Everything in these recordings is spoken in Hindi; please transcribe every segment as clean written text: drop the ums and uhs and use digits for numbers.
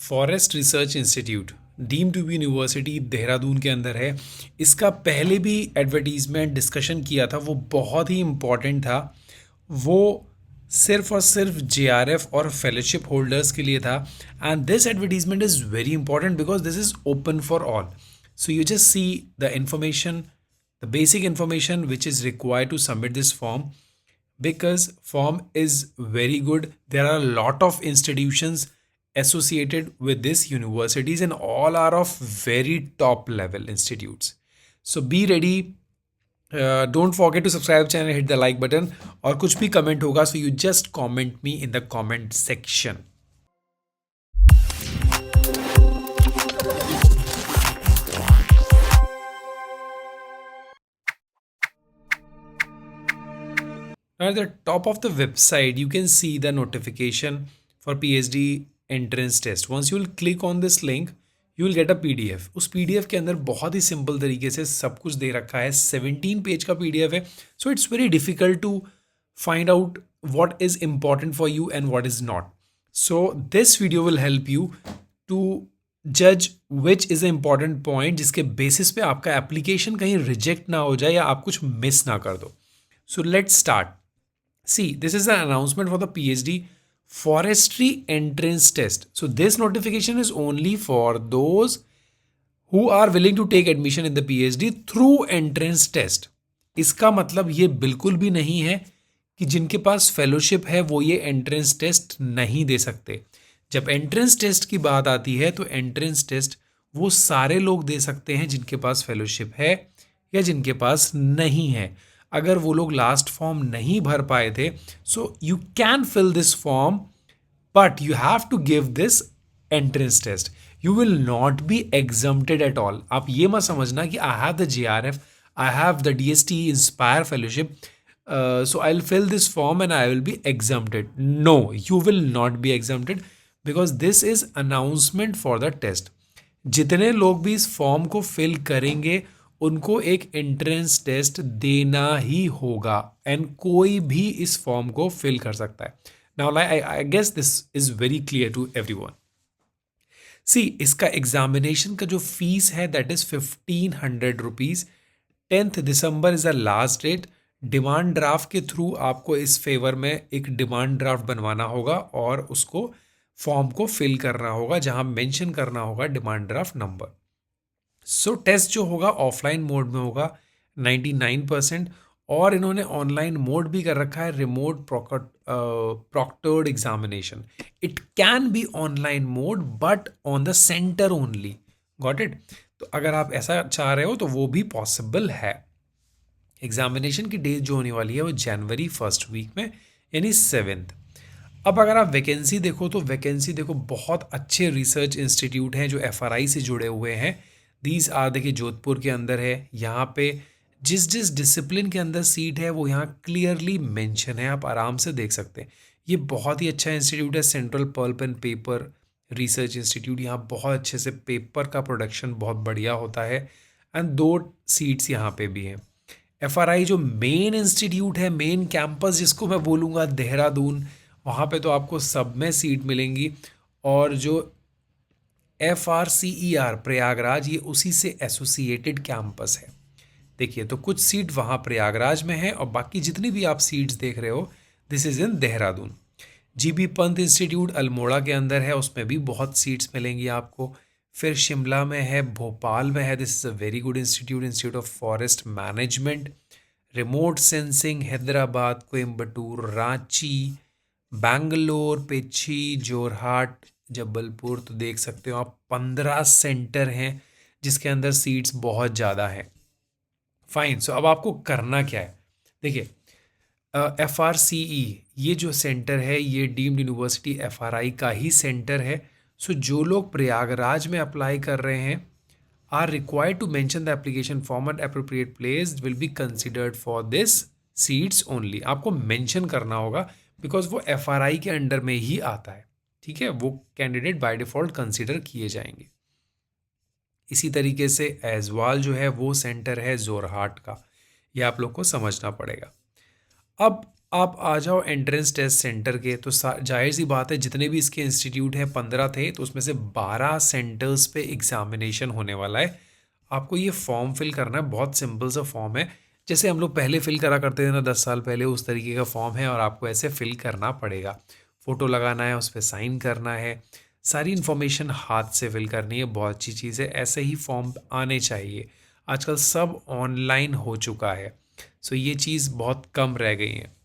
Forest research institute deem to be university Dehradun के अंदर है। इसका पहले भी एडवर्टीजमेंट डिस्कशन किया था, वो बहुत ही इम्पॉर्टेंट था। वो सिर्फ और सिर्फ जेआरएफ और फेलोशिप होल्डर्स के लिए था। And this advertisement is very important because this is open for all. So you just see the information, the basic information which is required to submit this form, because form is very good. There are a lot of institutions associated with this universities and all are of very top level institutes. So be ready. Don't forget to subscribe channel, hit the like button. और कुछ भी comment होगा, so you just comment me in the comment section. Now at the top of the website, you can see the notification for PhD entrance test. Once you will click on this link, you will get a PDF. उस PDF के अंदर बहुत ही सिंपल तरीके से सब कुछ दे रखा है। 17 पेज का PDF है। So it's very difficult to find out what is important for you and what is not. So this video will help you to judge which is the important point, जिसके बेसिस पे आपका एप्लीकेशन कहीं रिजेक्ट ना हो जाए या आप कुछ मिस ना कर दो. So let's start. See, this is an announcement for the PhD forestry entrance test. So this notification is only for those who are willing to take admission in the PhD through entrance test. इसका मतलब ये बिल्कुल भी नहीं है कि जिनके पास फेलोशिप है वो ये एंट्रेंस टेस्ट नहीं दे सकते. जब एंट्रेंस टेस्ट की बात आती है तो एंट्रेंस टेस्ट वो सारे लोग दे सकते हैं जिनके पास फेलोशिप है या जिनके पास नहीं है. अगर वो लोग लास्ट फॉर्म नहीं भर पाए थे, so you can fill this form but you have to give this entrance test. You will not be exempted at all. आप ये मत समझना कि I have the JRF, I have the DST inspire fellowship, so I'll fill this form and I will be exempted. No, you will not be exempted because this is announcement for the test. जितने लोग भी इस फॉर्म को फिल करेंगे उनको एक एंट्रेंस टेस्ट देना ही होगा एंड कोई भी इस फॉर्म को फिल कर सकता है. Now I guess this is very clear to everyone. See, इसका एग्जामिनेशन का जो फीस है that is 1500 rupees. 10th December is the last date. Demand draft के थ्रू आपको इस फेवर में एक डिमांड ड्राफ्ट बनवाना होगा और उसको फॉर्म को फिल करना होगा जहां मेंशन करना होगा डिमांड ड्राफ्ट नंबर. सो टेस्ट जो होगा ऑफलाइन मोड में होगा 99%, और इन्होंने ऑनलाइन मोड भी कर रखा है, remote proctored examination. It can be online mode but on the centre only. Got it? तो अगर आप ऐसा चाह रहे हो तो वो भी पॉसिबल है. एग्जामिनेशन की डेट जो होने वाली है वो जनवरी फर्स्ट वीक में, यानी 7th. अब अगर आप वैकेंसी देखो तो वैकेंसी देखो, बहुत अच्छे रिसर्च इंस्टीट्यूट हैं जो FRI से जुड़े हुए हैं. दीज आर, देखिए जोधपुर के अंदर है. यहाँ पे जिस जिस डिसिप्लिन के अंदर सीट है वो यहाँ क्लियरली मेंशन है, आप आराम से देख सकते हैं. ये बहुत ही अच्छा इंस्टीट्यूट है, central pulp and paper research institute. यहाँ बहुत अच्छे से पेपर का प्रोडक्शन बहुत बढ़िया होता है एंड 2 सीट्स यहाँ पे भी हैं. FRI जो मेन इंस्टीट्यूट है, मेन कैंपस जिसको मैं बोलूँगा देहरादून, वहाँ पे तो आपको सब में सीट मिलेंगी. और जो FRCER प्रयागराज, ये उसी से एसोसिएटेड कैंपस है. देखिए, तो कुछ सीट वहाँ प्रयागराज में है और बाकी जितनी भी आप सीट्स देख रहे हो this is in Dehradun. GB Pant institute Almora के अंदर है, उसमें भी बहुत सीट्स मिलेंगी आपको. फिर शिमला में है, भोपाल में है, this is a very good institute, institute of forest management. Remote sensing Hyderabad, Coimbatore, Ranchi, Bangalore, Peechi, Jorhat, Jabalpur. तो देख सकते हो आप 15 सेंटर हैं जिसके अंदर सीट्स बहुत ज़्यादा हैं. फाइन. सो अब आपको करना क्या है? देखिए, FRCE ये जो सेंटर है ये डीम्ड यूनिवर्सिटी FRI का ही सेंटर है. सो जो लोग प्रयागराज में अप्लाई कर रहे हैं are required to mention the application form at appropriate place will be considered for this seats only. आपको मेंशन करना होगा बिकॉज वो FRI के अंडर में ही आता है. ठीक है, वो कैंडिडेट बाय डिफ़ॉल्ट कंसिडर किए जाएंगे. इसी तरीके से एजवाल जो है वो सेंटर है जोरहाट का, ये आप लोग को समझना पड़ेगा. अब आप आ जाओ एंट्रेंस टेस्ट सेंटर के, तो जाहिर सी बात है जितने भी इसके इंस्टीट्यूट हैं 15 थे, तो उसमें से 12 सेंटर्स पे एग्जामिनेशन होने वाला है। आपको ये फॉर्म फिल करना है, बहुत सिंपल सा फॉर्म है, जैसे हम लोग पहले फिल करा करते थे ना 10 साल पहले, उस तरीके का फॉर्म है और आपको ऐसे फिल करना पड़ेगा। फ़ोटो लगाना है, उस पर साइन करना है, सारी इन्फॉर्मेशन हाथ से फिल करनी है, बहुत अच्छी चीज़ है। ऐसे ही फॉर्म आने चाहिए, आजकल सब ऑनलाइन हो चुका है, सो ये चीज़ बहुत कम रह गई है।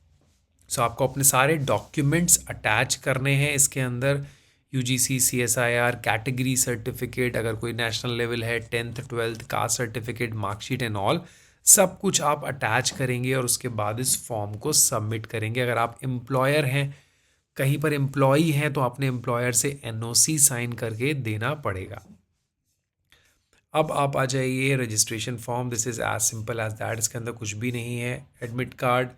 सो आपको अपने सारे डॉक्यूमेंट्स अटैच करने हैं इसके अंदर, यूजीसी, सीएसआईआर, कैटेगरी सर्टिफिकेट, अगर कोई नेशनल लेवल है, 10th 12th caste certificate, marksheet and all, सब कुछ आप अटैच करेंगे और उसके बाद इस फॉर्म को सबमिट करेंगे। अगर आप एम्प्लॉयर हैं, कहीं पर एम्प्लॉई हैं, तो अपने एम्प्लॉयर से एनओसी साइन करके देना पड़ेगा। अब आप आ जाइए registration form, this is as simple as that, इसके अंदर कुछ भी नहीं है। एडमिट कार्ड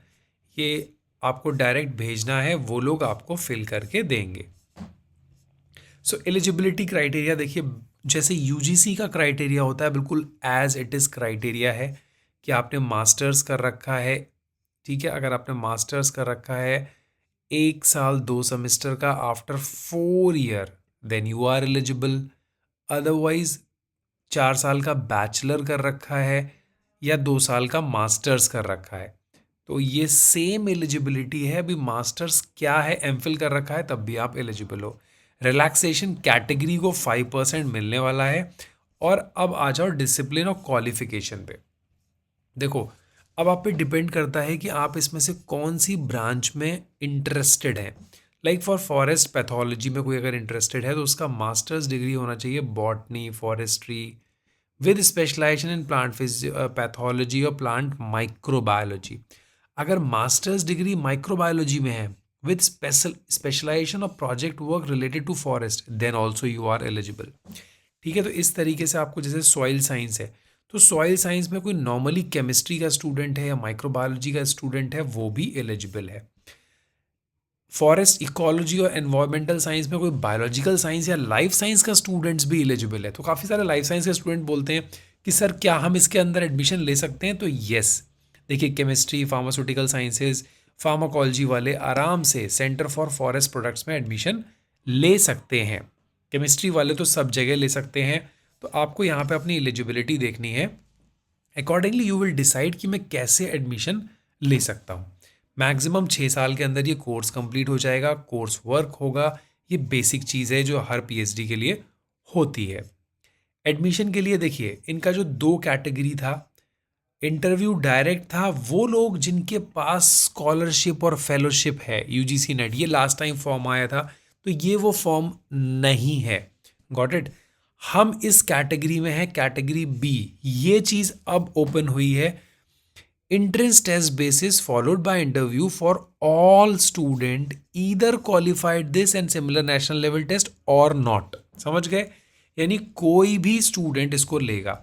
ये आपको डायरेक्ट भेजना है, वो लोग आपको फिल करके देंगे। सो एलिजिबिलिटी क्राइटेरिया देखिए, जैसे यूजीसी का क्राइटेरिया होता है, बिल्कुल एज इट इज़ क्राइटेरिया है कि आपने मास्टर्स कर रखा है। ठीक है, अगर आपने मास्टर्स कर रखा है 1 साल 2 सेमेस्टर का after 4 year, then you are eligible. Otherwise 4 साल का बैचलर कर रखा है या 2 साल का मास्टर्स कर रखा है, तो ये सेम एलिजिबिलिटी है। अभी मास्टर्स क्या है, एमफिल कर रखा है, तब भी आप एलिजिबल हो। रिलैक्सेशन कैटेगरी को 5% मिलने वाला है। और अब आ जाओ डिसिप्लिन और क्वालिफिकेशन पे। देखो, अब आप पे डिपेंड करता है कि आप इसमें से कौन सी ब्रांच में इंटरेस्टेड हैं। लाइक फॉर फॉरेस्ट पैथोलॉजी में कोई अगर इंटरेस्टेड है, तो उसका मास्टर्स डिग्री होना चाहिए botany, forestry, with specialization in plant pathology और प्लांट माइक्रोबायोलॉजी। अगर मास्टर्स डिग्री माइक्रोबायोलॉजी में है with specialization of project work related to forest, then also you are eligible. ठीक है, तो इस तरीके से आपको, जैसे सॉइल साइंस है, तो सॉइल साइंस में कोई नॉर्मली केमिस्ट्री का स्टूडेंट है या माइक्रोबायोलॉजी का स्टूडेंट है, वो भी एलिजिबल है। फॉरेस्ट इकोलॉजी और एनवायरमेंटल साइंस में कोई बायोलॉजिकल साइंस या लाइफ साइंस का स्टूडेंट्स भी एलिजिबल है। तो काफ़ी सारे लाइफ साइंस के स्टूडेंट बोलते हैं कि सर क्या हम इसके अंदर एडमिशन ले सकते हैं, तो येस। देखिए, केमिस्ट्री, फार्मास्यूटिकल साइंसेज, फार्माकोलॉजी वाले आराम से सेंटर फॉर फॉरेस्ट प्रोडक्ट्स में एडमिशन ले सकते हैं। केमिस्ट्री वाले तो सब जगह ले सकते हैं। तो आपको यहाँ पे अपनी एलिजिबिलिटी देखनी है, अकॉर्डिंगली यू विल डिसाइड कि मैं कैसे एडमिशन ले सकता हूँ। मैक्सिमम 6 साल के अंदर ये कोर्स कंप्लीट हो जाएगा, कोर्स वर्क होगा। ये बेसिक चीज़ है जो हर पीएचडी के लिए होती है। एडमिशन के लिए देखिए, इनका जो 2 कैटेगरी था, इंटरव्यू डायरेक्ट था, वो लोग जिनके पास स्कॉलरशिप और फेलोशिप है यूजीसी नेट, ये लास्ट टाइम फॉर्म आया था, तो ये वो फॉर्म नहीं है। Got it. हम इस कैटेगरी में है, कैटेगरी बी। ये चीज़ अब ओपन हुई है, entrance test basis followed by interview for all student either qualified this and similar national level test or not। समझ गए, यानी कोई भी स्टूडेंट इसको लेगा।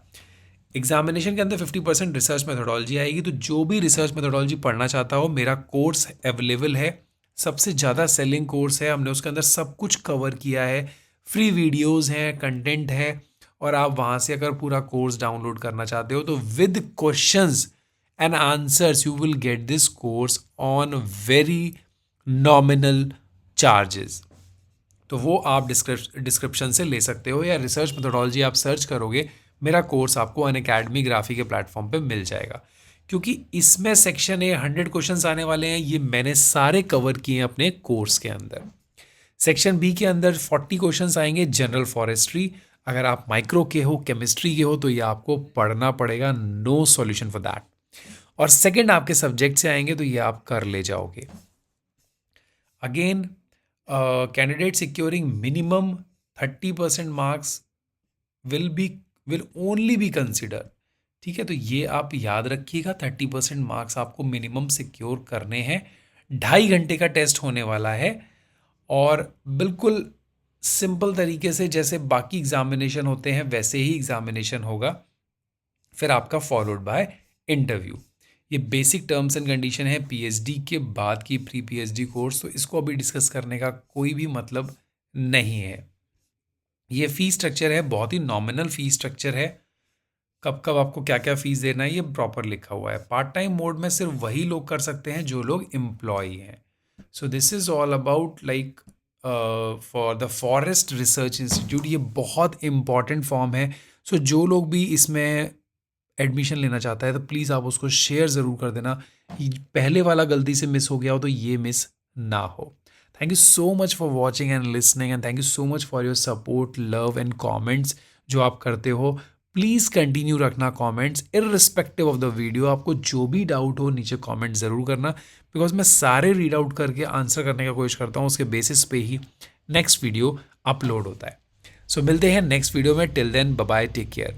एग्जामिनेशन के अंदर 50% रिसर्च मेथोडोलॉजी आएगी, तो जो भी रिसर्च मेथोडोलॉजी पढ़ना चाहता हो, मेरा कोर्स अवेलेबल है, सबसे ज़्यादा सेलिंग कोर्स है, हमने उसके अंदर सब कुछ कवर किया है, फ्री वीडियोस हैं, कंटेंट है। और आप वहाँ से अगर पूरा कोर्स डाउनलोड करना चाहते हो, तो with questions and answers you will get this course on very nominal charges। तो वो आप डिस्क्रिप्शन से ले सकते हो, या रिसर्च मेथोडोलॉजी आप सर्च करोगे, मेरा कोर्स आपको अनअकैडमी ग्राफी के प्लेटफॉर्म पे मिल जाएगा। क्योंकि इसमें सेक्शन ए 100 क्वेश्चंस आने वाले हैं, ये मैंने सारे कवर किए हैं अपने कोर्स के अंदर। सेक्शन बी के अंदर 40 क्वेश्चंस आएंगे जनरल फॉरेस्ट्री। अगर आप माइक्रो के हो, केमिस्ट्री के हो, तो ये आपको पढ़ना पड़ेगा, नो सॉल्यूशन फॉर दैट। और सेकंड आपके सब्जेक्ट से आएंगे, तो ये आप कर ले जाओगे। Again, candidate securing minimum 30% marks will only be consider. ठीक है, तो ये आप याद रखिएगा, 30% मार्क्स आपको मिनिमम सिक्योर करने हैं। 2.5 घंटे का टेस्ट होने वाला है, और बिल्कुल सिंपल तरीके से जैसे बाकी एग्जामिनेशन होते हैं वैसे ही एग्जामिनेशन होगा, फिर आपका फॉलोड बाय इंटरव्यू। ये बेसिक टर्म्स एंड कंडीशन है पीएचडी के बाद की प्री पीएचडी कोर्स, तो इसको अभी डिस्कस करने का कोई भी मतलब नहीं है। ये फी स्ट्रक्चर है, बहुत ही नॉमिनल फी स्ट्रक्चर है, कब कब आपको क्या क्या फ़ीस देना है, ये प्रॉपर लिखा हुआ है। पार्ट टाइम मोड में सिर्फ वही लोग कर सकते हैं जो लोग एम्प्लॉई हैं। So this is all about like for the forest research institute. ये बहुत इंपॉर्टेंट फॉर्म है। सो जो लोग भी इसमें एडमिशन लेना चाहता है तो प्लीज़ आप उसको शेयर ज़रूर कर देना। पहले वाला गलती से मिस हो गया हो तो ये मिस ना हो। Thank you so much for watching and listening, and thank you so much for your support, love and comments जो आप करते हो। प्लीज़ कंटिन्यू रखना comments irrespective of the video. आपको जो भी डाउट हो नीचे कमेंट ज़रूर करना, बिकॉज मैं सारे रीड आउट करके आंसर करने का कोशिश करता हूँ। उसके बेसिस पे ही नेक्स्ट वीडियो अपलोड होता है। सो मिलते हैं नेक्स्ट वीडियो में। Till then bye bye, take care.